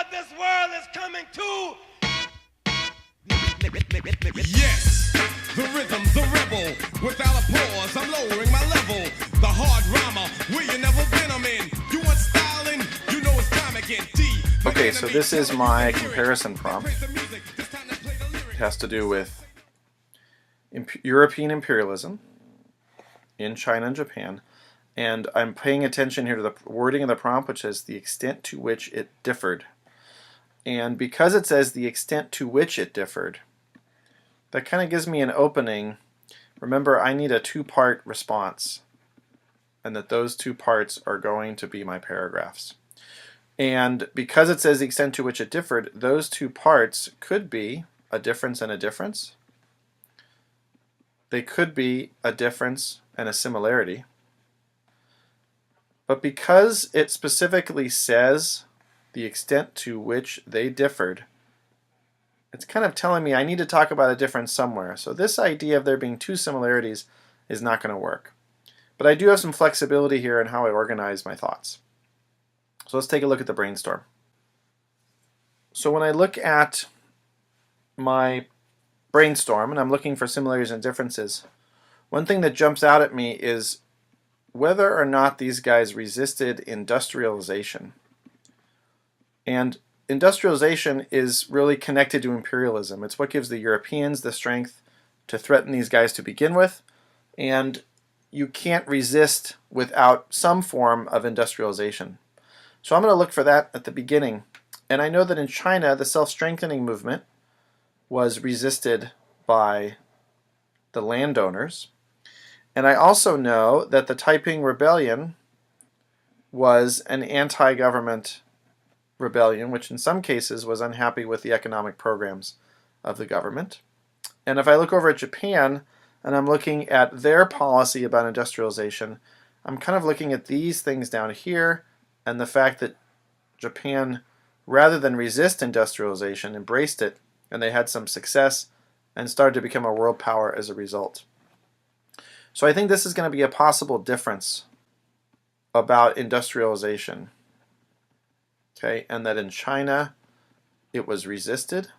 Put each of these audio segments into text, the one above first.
what this world is coming to. Yes, the rhythm, the rebel. Without a pause, I'm lowering my level. The hard rhymer, where you never been, I'm in. You want styling? You know it's time again. Okay, so this is my comparison prompt. It has to do with European imperialism in China and Japan. And I'm paying attention here to the wording of the prompt, which is the extent to which it differed. And because it says the extent to which it differed, that kind of gives me an opening. Remember, I need a two-part response, and that those two parts are going to be my paragraphs. And because it says the extent to which it differed, those two parts could be a difference and a difference. They could be a difference and a similarity. But because it specifically says the extent to which they differed, it's kind of telling me I need to talk about a difference somewhere. So this idea of there being two similarities is not going to work. But I do have some flexibility here in how I organize my thoughts. So let's take a look at the brainstorm. So when I look at my brainstorm and I'm looking for similarities and differences, one thing that jumps out at me is whether or not these guys resisted industrialization. And industrialization is really connected to imperialism. It's what gives the Europeans the strength to threaten these guys to begin with, and you can't resist without some form of industrialization. So I'm going to look for that at the beginning. And I know that in China, the self-strengthening movement was resisted by the landowners. And I also know that the Taiping Rebellion was an anti-government rebellion, which in some cases was unhappy with the economic programs of the government. And if I look over at Japan and I'm looking at their policy about industrialization, I'm kind of looking at these things down here and the fact that Japan, rather than resist industrialization, embraced it, and they had some success and started to become a world power as a result. So I think this is going to be a possible difference about industrialization. Okay, and that in China it was resisted,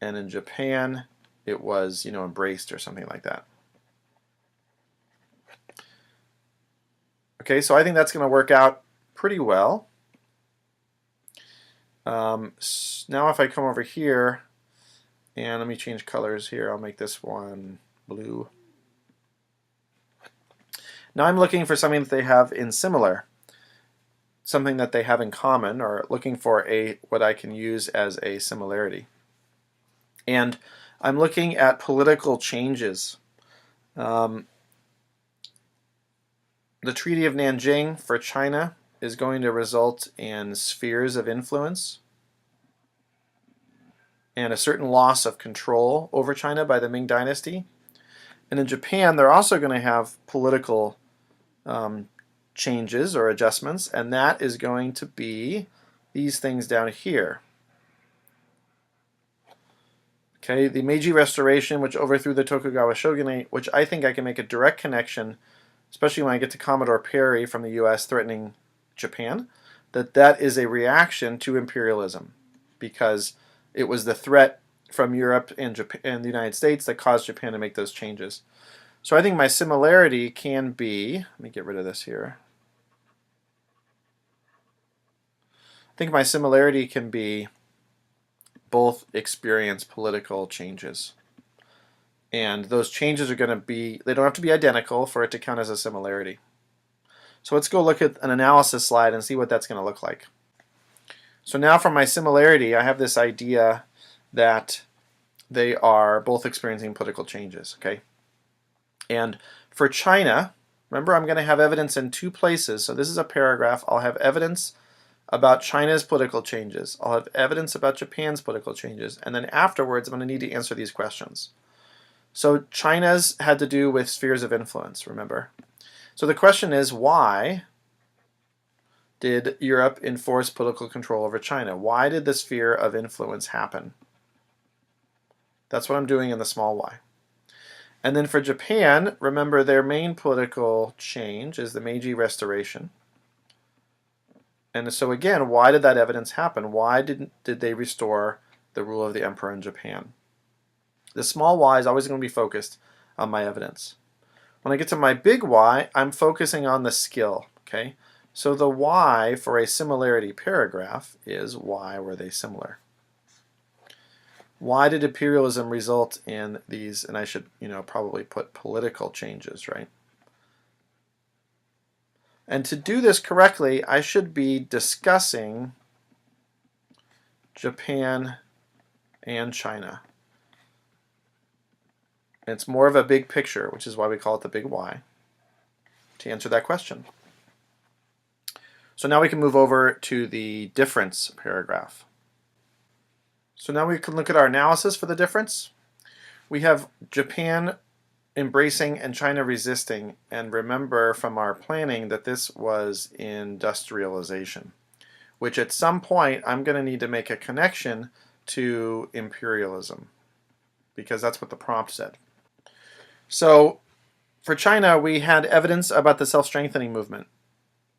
and in Japan it was, embraced or something like that. Okay, so I think that's going to work out pretty well. Now if I come over here, and let me change colors here, I'll make this one blue. Now I'm looking for something that they have in similar, something that they have in common, or looking for what I can use as a similarity. And I'm looking at political changes. The Treaty of Nanjing for China is going to result in spheres of influence and a certain loss of control over China by the Ming Dynasty. And in Japan, they're also going to have political changes or adjustments, and that is going to be these things down here. Okay, the Meiji Restoration, which overthrew the Tokugawa shogunate, which I think I can make a direct connection, especially when I get to Commodore Perry from the US threatening Japan, that is a reaction to imperialism, because it was the threat from Europe and Japan and the United States that caused Japan to make those changes. So I think my similarity can be, let me get rid of this here. I think my similarity can be both experience political changes. And those changes are going to be, they don't have to be identical for it to count as a similarity. So let's go look at an analysis slide and see what that's going to look like. So now for my similarity, I have this idea that they are both experiencing political changes, okay? And for China, remember I'm going to have evidence in two places. So this is a paragraph. I'll have evidence about China's political changes. I'll have evidence about Japan's political changes. And then afterwards, I'm going to need to answer these questions. So China's had to do with spheres of influence, remember? So the question is, why did Europe enforce political control over China? Why did the sphere of influence happen? That's what I'm doing in the small y. And then for Japan, remember their main political change is the Meiji Restoration. And so again, why did that evidence happen? Why did they restore the rule of the emperor in Japan? The small y is always going to be focused on my evidence. When I get to my big Y, I'm focusing on the skill. Okay, so the Y for a similarity paragraph is why were they similar? Why did imperialism result in these? And I should, probably put political changes, right? And to do this correctly, I should be discussing Japan and China. It's more of a big picture, which is why we call it the big Y, to answer that question. So now we can move over to the difference paragraph. So now we can look at our analysis for the difference. We have Japan embracing and China resisting, and remember from our planning that this was industrialization, which at some point I'm going to need to make a connection to imperialism, because that's what the prompt said. So for China, we had evidence about the self-strengthening movement.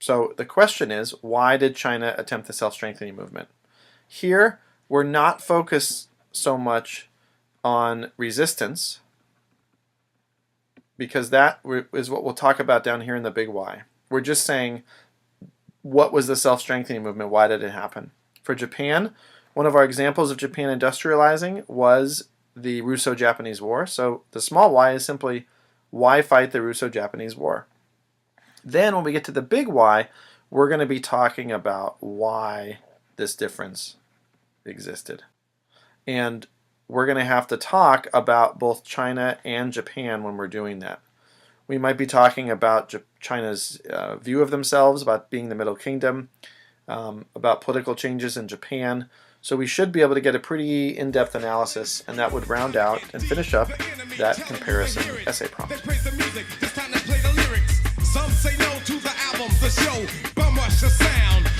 So the question is, why did China attempt the self-strengthening movement? Here, we're not focused so much on resistance, because that is what we'll talk about down here in the big Y. We're just saying, what was the self-strengthening movement? Why did it happen? For Japan, one of our examples of Japan industrializing was the Russo-Japanese War. So the small y is simply, why fight the Russo-Japanese War? Then when we get to the big Y, we're going to be talking about why this difference existed. And we're going to have to talk about both China and Japan when we're doing that. We might be talking about China's view of themselves, about being the Middle Kingdom, about political changes in Japan. So we should be able to get a pretty in-depth analysis, and that would round out and finish up that comparison essay prompt. Some say no to the album, the show, bum rush the sound.